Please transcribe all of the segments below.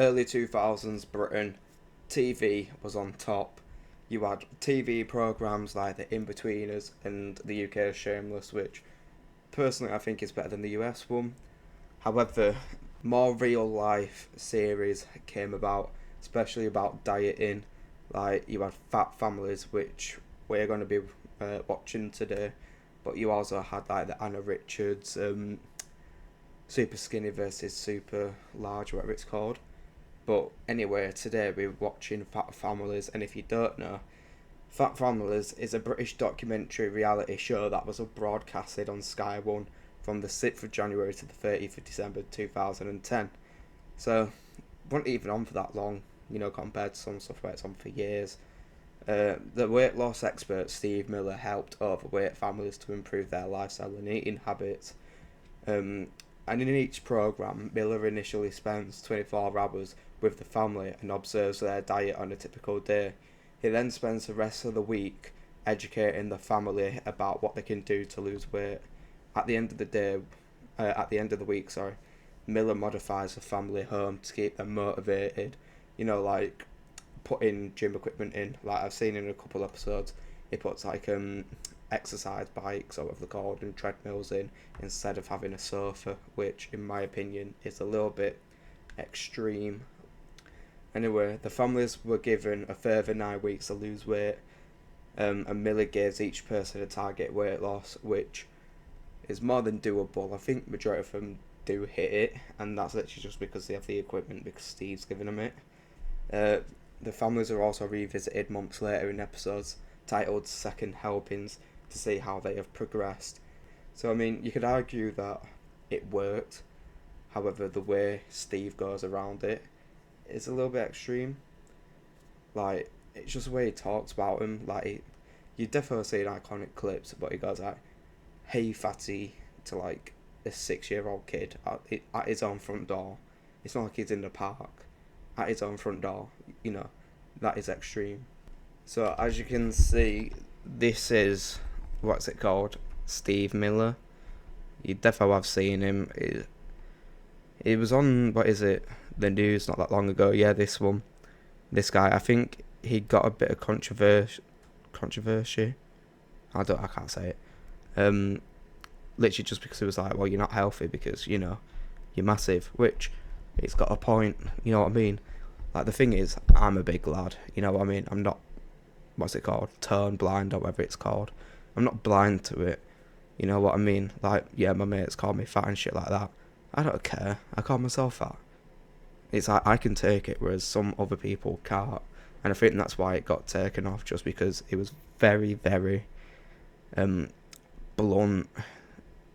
early 2000s Britain, TV was on top. You had TV programmes like The In-Betweeners and the UK Shameless, which personally I think is better than the US one. However, more real life series came about, especially about dieting. Like you had Fat Families, which we're going to be watching today, but you also had like the Anna Richards, super skinny versus super large, whatever it's called. But anyway, today we're watching Fat Families, and if you don't know, Fat Families is a British documentary reality show that was broadcasted on Sky One from the 6th of January to the 30th of December 2010. So, wasn't even on for that long, compared to some stuff where it's on for years. The weight loss expert Steve Miller helped overweight families to improve their lifestyle and eating habits. And in each programme, Miller initially spends 24 hours with the family and observes their diet on a typical day. He then spends the rest of the week educating the family about what they can do to lose weight. At the end of the week, Miller modifies the family home to keep them motivated. Like putting gym equipment in. Like I've seen in a couple episodes, he puts like exercise bikes or whatever they're called and treadmills in instead of having a sofa, which in my opinion is a little bit extreme. Anyway, the families were given a further 9 weeks to lose weight, and Miller gives each person a target weight loss, which is more than doable. I think majority of them do hit it, and that's literally just because they have the equipment, because Steve's giving them it. The families are also revisited months later in episodes titled Second Helpings to see how they have progressed. So I mean, you could argue that it worked. However, the way Steve goes around it is a little bit extreme. Like, it's just the way he talks about him. Like, you definitely see iconic clips, but he goes like, "Hey, fatty," to like a 6-year-old kid at his own front door. It's not like he's in the park. At his own front door, that is extreme. So as you can see, this is, what's it called? Steve Miller. You definitely have seen him. It was on, the news not that long ago. Yeah, this one. This guy, I think he got a bit of controversy. I can't say it. Literally just because it was like, well, you're not healthy because, you're massive, which it's got a point, you know what I mean? Like, the thing is, I'm a big lad, you know what I mean? I'm not, turn blind or whatever it's called. I'm not blind to it, you know what I mean? Like, yeah, my mates call me fat and shit like that. I don't care, I call myself fat. It's like, I can take it, whereas some other people can't. And I think that's why it got taken off, just because it was very, very, blunt.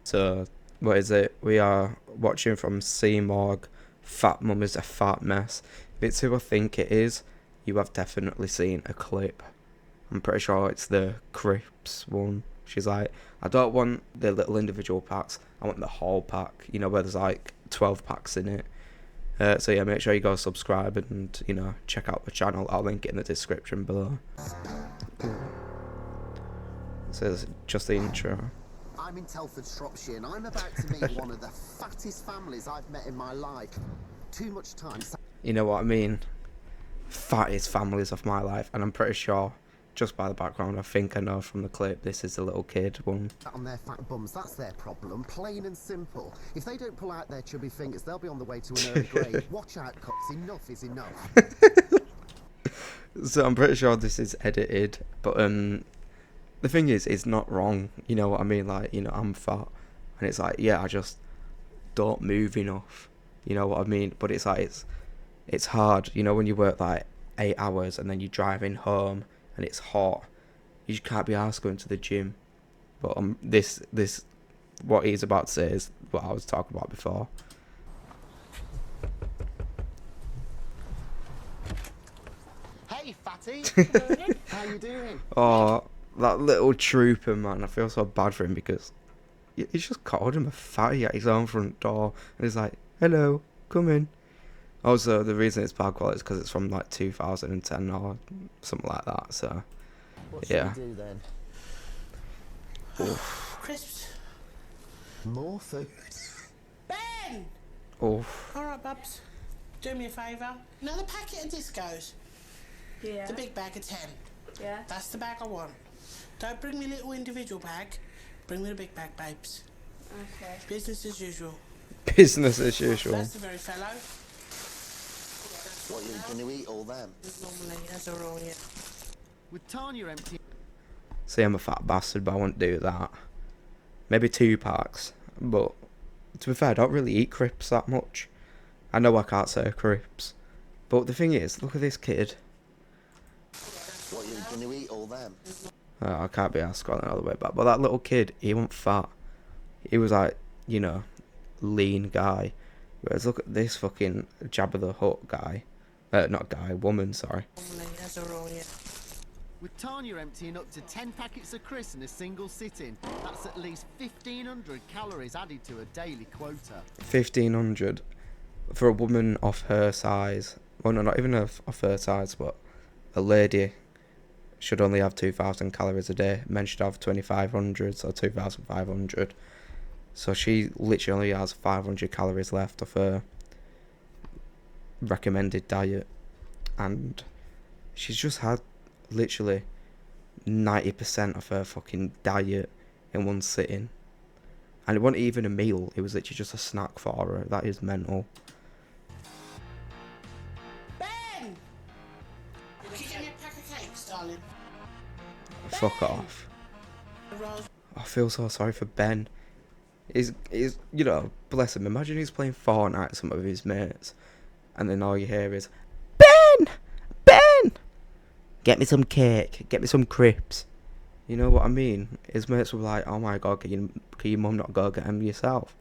So, what is it? We are watching from C-Morg, Fat Mum is a Fat Mess. If it's who I think it is, you have definitely seen a clip. I'm pretty sure it's the Crips one. She's like, I don't want the little individual packs, I want the whole pack, where there's like 12 packs in it. So yeah, make sure you go subscribe and, check out the channel. I'll link it in the description below. So it's just the intro. I'm in Telford, Shropshire, and I'm about to meet one of the fattest families I've met in my life. Too much time. You know what I mean? Fattest families of my life, and I'm pretty sure, just by the background, I think I know from the clip, this is the little kid one. On their fat bums, that's their problem, plain and simple. If they don't pull out their chubby fingers, they'll be on the way to an early grave. Watch out, cops, enough is enough. So I'm pretty sure this is edited, but the thing is, it's not wrong, you know what I mean? Like, I'm fat, and it's like, yeah, I just don't move enough, you know what I mean? But it's like, it's hard, when you work like 8 hours and then you're driving home and it's hot, you just can't be arsed going to the gym. But this what he's about to say is what I was talking about before. Hey, fatty. How you doing? Oh, that little trooper, man. I feel so bad for him because he's just called him a fatty at his own front door. And he's like, hello, come in. Also, the reason it's bad quality is because it's from like 2010 or something like that. So, What yeah. should we do then? Crisps. More food. Ben! Oof. Alright, Babs. Do me a favour. Another packet of discos. Yeah. The big bag of 10. Yeah. That's the bag I want. Don't bring me a little individual bag. Bring me the big bag, babes. Okay. Business as usual. Business as usual. That's the very fellow. What, you're going to eat all them? Normally, as a rule, yeah. With Tanya empty... See, I'm a fat bastard, but I won't do that. Maybe 2 packs, but to be fair, I don't really eat crisps that much. I know I can't say crisps, but the thing is, look at this kid. What, you're going to eat all them? Oh, I can't be asked scrolling all the way back, but that little kid, he wasn't fat. He was like, you know, lean guy. Whereas look at this fucking Jabba the Hutt guy. Not guy, woman, sorry. Normally, as a rule, yeah. With Tanya emptying up to 10 packets of crisps in a single sitting, that's at least 1,500 calories added to a daily quota. 1,500 for a woman of her size. Well, no, not even of her size, but a lady should only have 2,000 calories a day. Men should have 2,500, so 2,500. So she literally has 500 calories left of her recommended diet, and she's just had literally 90% of her fucking diet in one sitting. And it wasn't even a meal, it was literally just a snack for her. That is mental. Ben! Can you get me a pack of cakes, darling? Fuck off. Rolls. I feel so sorry for Ben. He's you know, bless him. Imagine he's playing Fortnite with some of his mates, and then all you hear is, Ben! Ben! Get me some cake. Get me some crisps. You know what I mean? His mates were like, oh my god, can your mum not go get him yourself?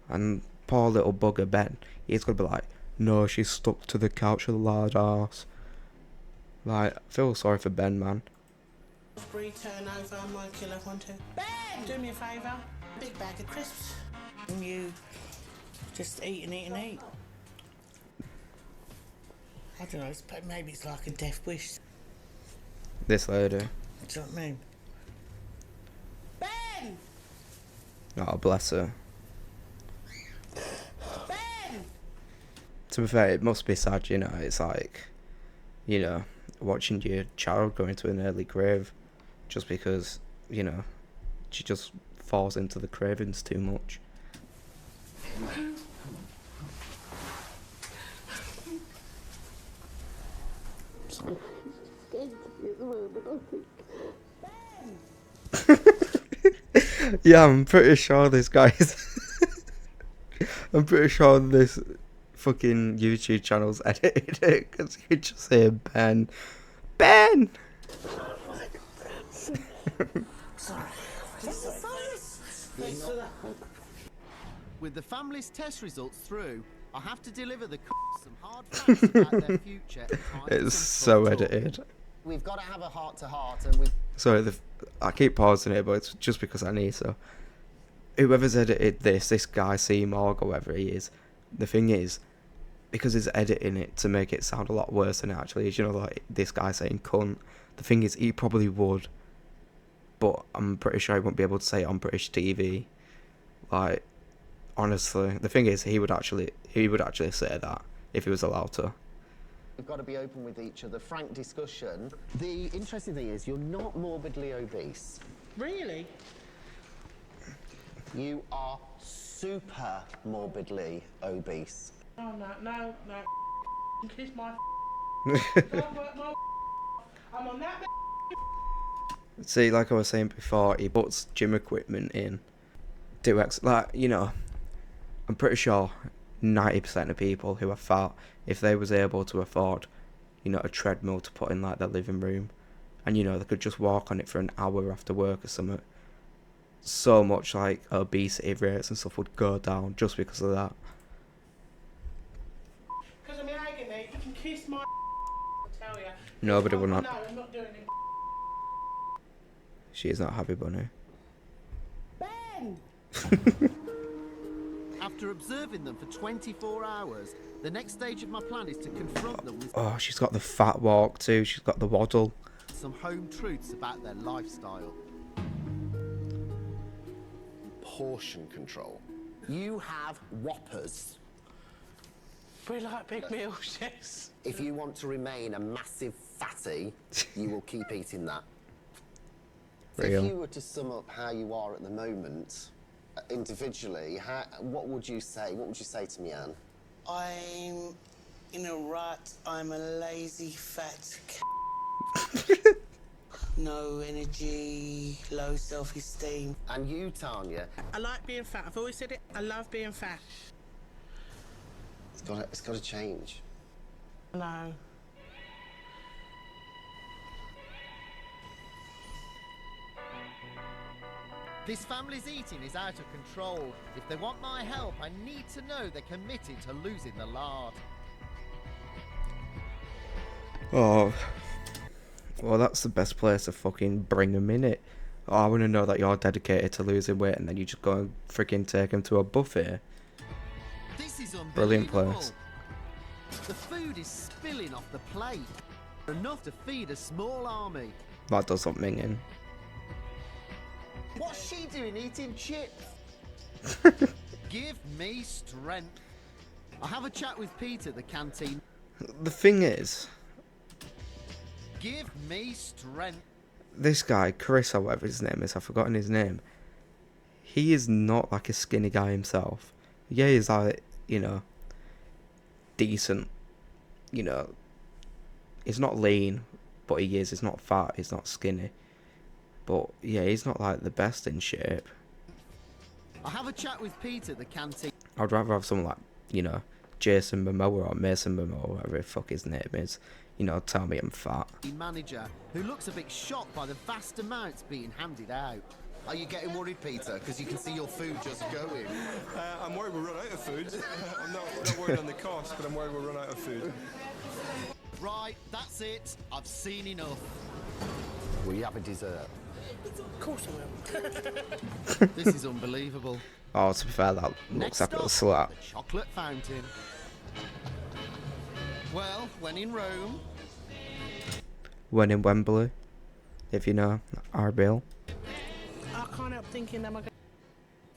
And poor little bugger Ben, he's going to be like, no, she's stuck to the couch with a large arse. Like, I feel sorry for Ben, man. Brie turnover, 1 kilo, 1, 2. Ben! Do me a favour. Big bag of crisps. And you just eat and eat and eat. I don't know, maybe it's like a death wish. This lady. Do you know what I mean? Ben! Oh, bless her. Ben! To be fair, it must be sad, you know. It's like, you know, watching your child go into an early grave just because, you know, she just falls into the cravings too much. Yeah, I'm pretty sure this guy's... I'm pretty sure this fucking YouTube channel's edited it, because you just hear Ben. Ben! Sorry. With the family's test results through, I have to deliver the some hard facts about their future. and time It's to so control. edited. We've got to have a heart-to-heart, and we've... Sorry, I keep pausing it, but it's just because I need to. Whoever's edited this guy Seymour, whoever he is, the thing is, because he's editing it to make it sound a lot worse than it actually is, you know, like this guy saying cunt, the thing is, he probably would, but I'm pretty sure he wouldn't be able to say it on British TV. Like, honestly, the thing is, he would actually say that if he was allowed to. We've got to be open with each other, frank discussion. The interesting thing is, you're not morbidly obese. Really? You are super morbidly obese. Oh, no. Kiss my I'm on that. See, like I was saying before, he puts gym equipment in. Like, you know, I'm pretty sure 90% of people who are fat, if they was able to afford, you know, a treadmill to put in like their living room, and you know, they could just walk on it for an hour after work or something, so much like obesity rates and stuff would go down just because of that. Because I'm in agony, you can kiss my I tell you. Nobody will not. No, I'm not doing it. She is not happy, Bunny. Ben! After observing them for 24 hours, the next stage of my plan is to confront them with Oh, she's got the fat walk too. She's got the waddle. some home truths about their lifestyle. Portion control. You have whoppers. We like big meals, yes. If you want to remain a massive fatty, you will keep eating that. So Real. if you were to sum up how you are at the moment, individually, what would you say? What would you say to me, Anne? I'm in a rut. I'm a lazy fat no energy, low self-esteem. And you, Tanya? I like being fat. I've always said it. I love being fat. It's got to change. No. This family's eating is out of control. If they want my help, I need to know they're committed to losing the lard. Oh, well, that's the best place to fucking bring them in it. Oh, I want to know that you're dedicated to losing weight, and then you just go and freaking take them to a buffet. This is unbelievable. Brilliant place. The food is spilling off the plate. Enough to feed a small army. That does look minging. What's she doing eating chips? Give me strength. I'll have a chat with Peter, the canteen. The thing is, Give me strength. this guy, Chris or whatever his name is, I've forgotten his name. He is not like a skinny guy himself. Yeah, he's like, you know, decent. You know, he's not lean, but he is. He's not fat. He's not skinny. But yeah, he's not like the best in shape. I'll have a chat with Peter, the canteen. I'd rather have someone like, you know, Jason Momoa or Mason Momoa, whatever the fuck his name is. You know, tell me I'm fat. Manager, who looks a bit shocked by the vast amounts being handed out. Are you getting worried, Peter? Because you can see your food just going. I'm worried we'll run out of food. I'm not worried on the cost, but I'm worried we'll run out of food. Right, that's it. I've seen enough. Will you have a dessert? Of course I will. This is unbelievable. Oh, to be fair, that looks Next like a up, slap. the chocolate fountain. Well, when in Rome, When in Wembley, if you know, our Bill. I can't help thinking, am I going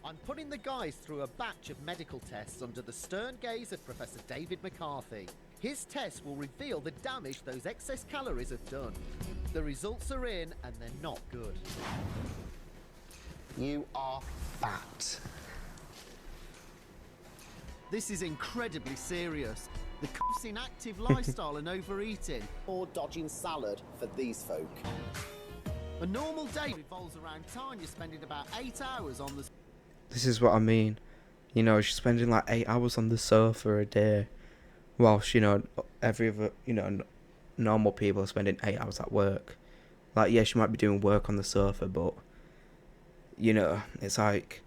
I'm putting the guys through a batch of medical tests under the stern gaze of Professor David McCarthy. His tests will reveal the damage those excess calories have done. The results are in, and they're not good. You are fat. This is incredibly serious. The cuff's inactive lifestyle and overeating. Or dodging salad for these folk. A normal day revolves around Tanya spending about 8 hours on the... This is what I mean. You know, she's spending like 8 hours on the sofa a day. Whilst, you know, every other, you know, normal people are spending 8 hours at work. Like, yeah, she might be doing work on the sofa, but, you know, it's like,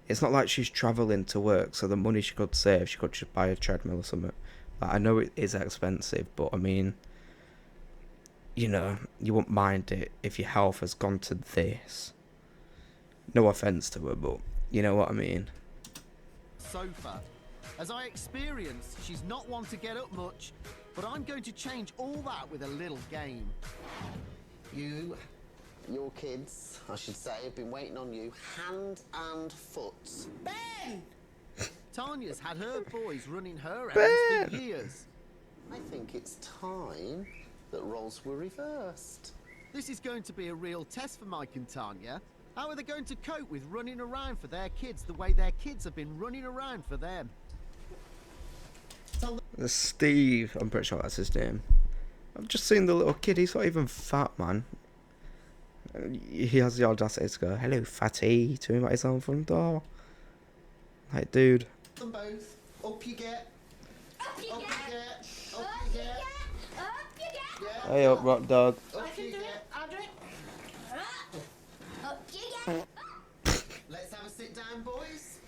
it's not like she's travelling to work, so the money she could save, she could just buy a treadmill or something. Like, I know it is expensive, but I mean, you know, you wouldn't mind it if your health has gone to this. No offence to her, but you know what I mean. sofa. As I experienced, she's not one to get up much, but I'm going to change all that with a little game. Your kids, I should say, have been waiting on you hand and foot. Ben! Tanya's had her boys running her errands for years. I think it's time that roles were reversed. This is going to be a real test for Mike and Tanya. How are they going to cope with running around for their kids the way their kids have been running around for them? Steve, I'm pretty sure that's his name. I've just seen the little kid, he's not even fat, man. He has the audacity to go, "Hello, fatty," to him at his own front door. Like, dude. Them both. Up you get. Up you Up you get. get. Up Up you you get. get. Up you get. Yeah. Hey up, rock dog. Up I can you do it. get. I'll do it. Up you get. Let's have a sit down, boys.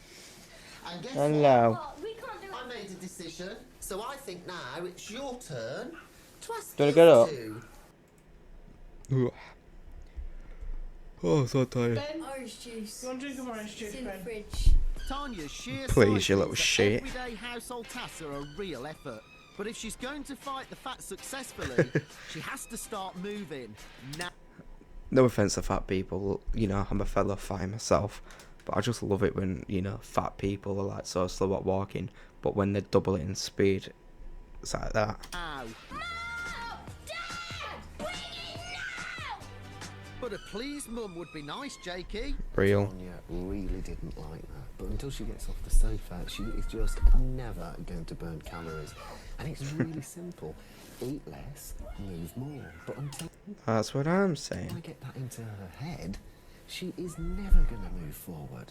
And guess Hello. What? We can't do what? I made a decision, so I think now it's your turn to ask Do you wanna you get up? two. Oh, so tired. Ben, orange juice. you want to drink of orange juice, It's in the Ben? fridge. Tanya's sheer Please, size you means little that shit. Everyday household tasks are a real effort. But if she's going to fight the fat successfully, she has to start moving now. No offence to fat people, you know, I'm a fellow fat myself. But I just love it when, you know, fat people are like so slow at walking, but when they double it in speed, it's like that. Ow. Dad! Bring it now! But a pleased mum would be nice, Jakey. Real. Sonia really didn't like that, but until she gets off the sofa, she is just never going to burn calories. And it's really simple. Eat less, move more. But until That's what I'm I saying. get that into her head, she is never going to move forward.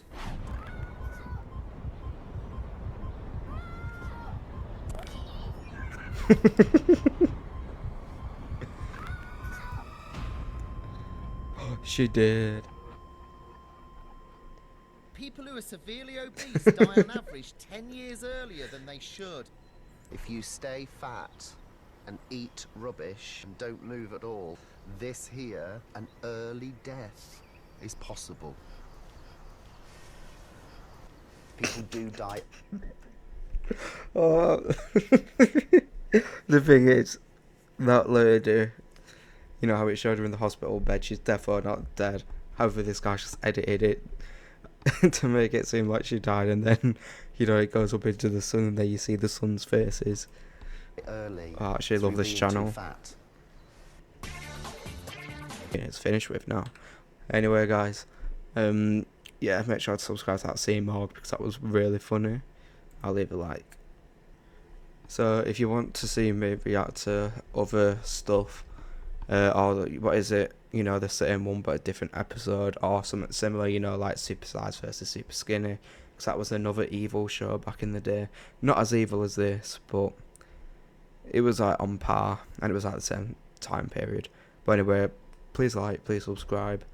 She did. People who are severely obese die on average 10 years earlier than they should. If you stay fat and eat rubbish and don't move at all, this here, an early death, is possible. People do die. Oh. The thing is, that lady, you know how it showed her in the hospital bed, she's definitely not dead. However, this guy just edited it to make it seem like she died, and then, you know, it goes up into the sun, and then you see the sun's faces. Early. I actually love through this being too channel. fat. Yeah, it's finished with now. Anyway, guys, yeah, make sure to subscribe to that C-Morg because that was really funny. I'll leave a like. So if you want to see me react to other stuff, or what is it, you know, the same one but a different episode, or something similar, you know, like Super Size versus Super Skinny, because that was another evil show back in the day. Not as evil as this, but it was like on par, and it was at the same time period. But anyway, please like, please subscribe,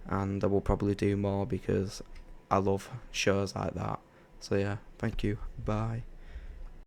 and I will probably do more because I love shows like that. So yeah, thank you, bye.